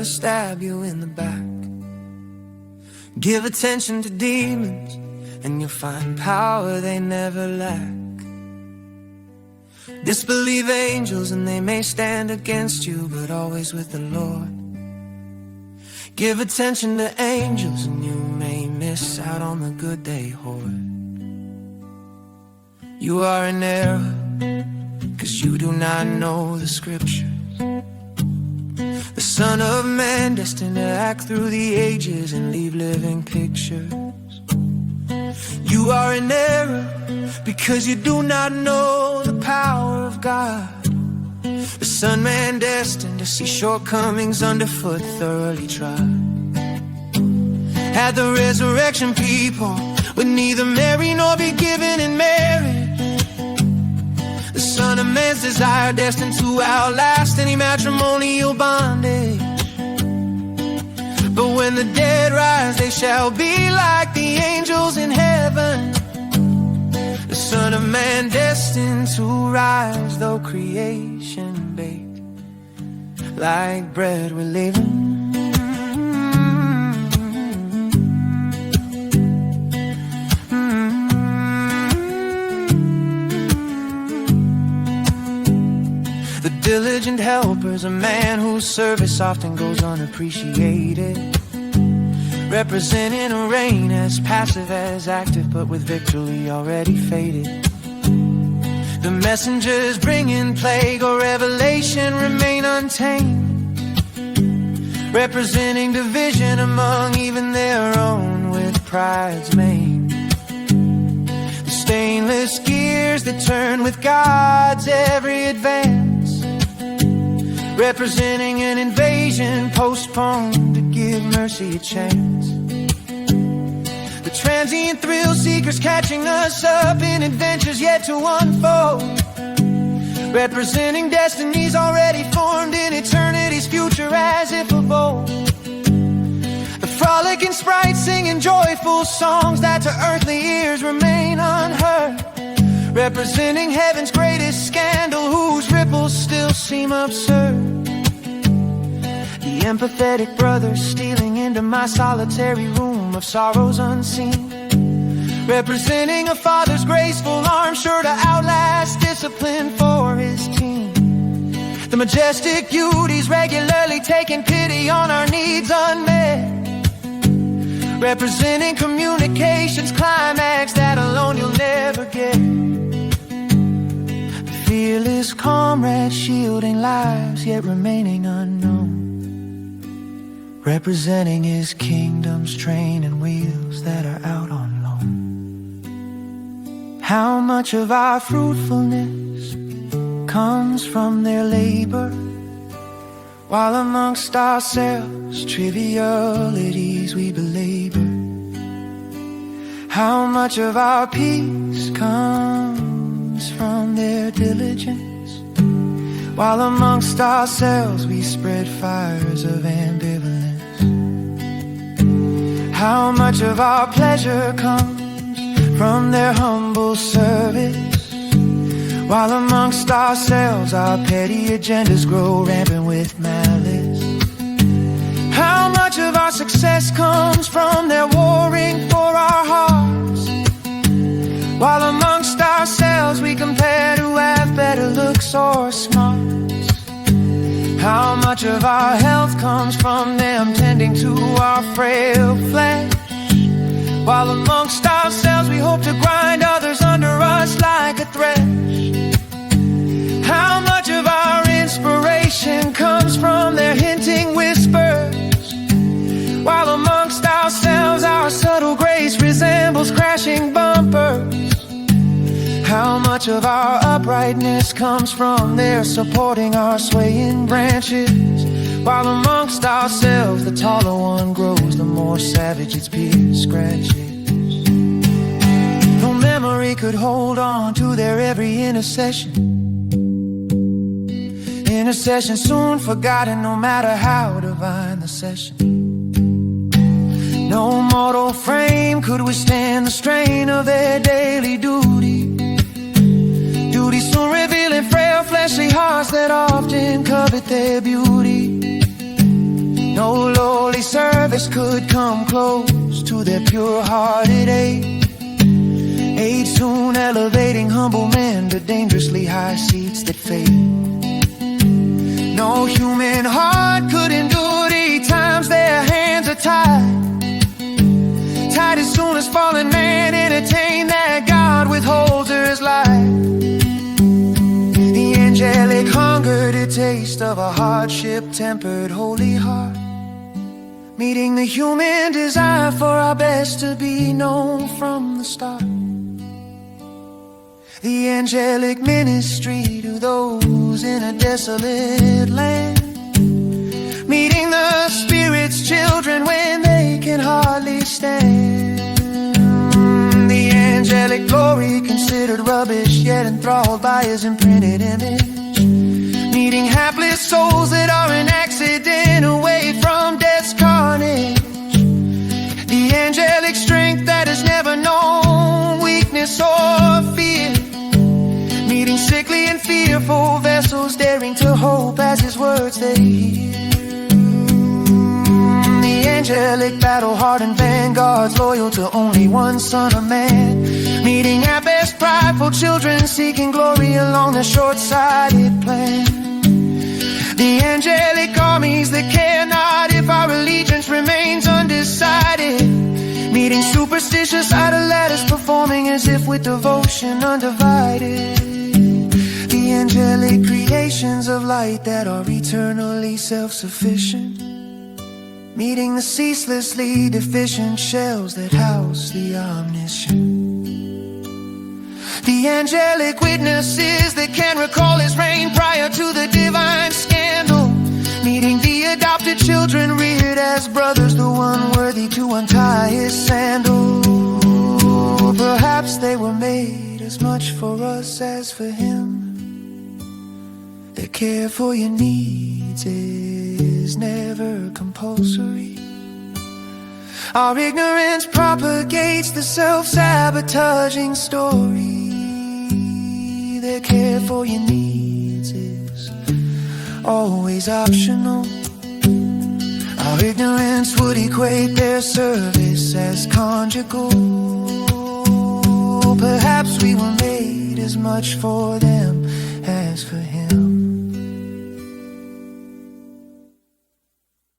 to stab you in the back. Give attention to demons, and you'll find power they never lack. Disbelieve angels, and they may stand against you, but always with the Lord. Give attention to angels, and you may miss out on the good they hoard. You are in error, 'cause you do not know the scriptures. The Son of Man destined to act through the ages and leave living pictures. You are in error, because you do not know the power of God. The Son Man destined to see shortcomings underfoot thoroughly tried. At the resurrection, people would neither marry nor be given in marriage. The Son of Man's desire destined to outlast any matrimonial bondage. But when the dead rise, they shall be like the angels in heaven. The Son of Man destined to rise, though creation baked like bread we're leaving. The diligent helper is a man whose service often goes unappreciated, representing a reign as passive as active, but with victory already faded. The messengers bringing plague or revelation remain untamed, representing division among even their own with pride's mane. The stainless gears that turn with God's every advance, representing an invasion postponed to give mercy a chance. The transient thrill seekers catching us up in adventures yet to unfold, representing destinies already formed in eternity's future as if of old. The frolicking sprites singing joyful songs that to earthly ears remain unheard, representing heaven's greatest scandal whose ripples still seem absurd. The empathetic brothers stealing into my solitary room of sorrows unseen, representing a father's graceful arm sure to outlast discipline for his team. The majestic beauties regularly taking pity on our needs unmet, representing communication's climax that alone you'll never get. The fearless comrade shielding lives yet remaining unknown, representing his kingdom's train and wheels that are out on loan. How much of our fruitfulness comes from their labor, while amongst ourselves trivialities we belabor? How much of our peace comes from their diligence, while amongst ourselves we spread fires of ambivalence? How much of our pleasure comes from their humble service, while amongst ourselves our petty agendas grow rampant with malice? How much of our success comes from their warring for our hearts, while amongst ourselves we compare to have better looks or smarts? How much of our health comes from them tending to our frail flesh, while amongst ourselves we hope to grind others under us like a thresh? How much of our inspiration comes from their hinting whispers, while amongst ourselves our subtle grace resembles crashing bumpers? How much of our uprightness comes from their supporting our swaying branches, while amongst ourselves the taller one grows, the more savage its pierced scratches? No memory could hold on to their every intercession, intercession soon forgotten no matter how divine the session. No mortal frame could withstand the strain of their daily duty, duty soon revealing frail fleshly hearts that often covet their beauty. worst could come close to their pure-hearted age. Age soon elevating humble men to dangerously high seats that fade. No human heart could endure the times their hands are tied. Tied as soon as fallen man entertain that God withholds his life. The angelic hunger to taste of a hardship-tempered holy heart, meeting the human desire for our best to be known from the start. The angelic ministry to those in a desolate land, meeting the Spirit's children when they can hardly stand. The angelic glory considered rubbish, yet enthralled by his imprinted image, meeting hapless souls that are an accident away from death's carnage. The angelic strength that has never known weakness or fear, meeting sickly and fearful vessels daring to hope as his words they hear. The angelic battle-hardened vanguards loyal to only one Son of Man, meeting at best prideful children seeking glory along the short-sighted plan. The angelic armies that care not if our allegiance remains undecided, meeting superstitious idolaters performing as if with devotion undivided. The angelic creations of light that are eternally self-sufficient, meeting the ceaselessly deficient shells that house the omniscient. The angelic witnesses that can recall his reign prior to the divine scandal, meeting the adopted children reared as brothers, the one worthy to untie his sandal. Perhaps they were made as much for us as for him. Their care for your needs is never compulsory. Our ignorance propagates the self-sabotaging story. Their care for your needs is always optional. Our ignorance would equate their service as conjugal. Perhaps we were made as much for them as for him.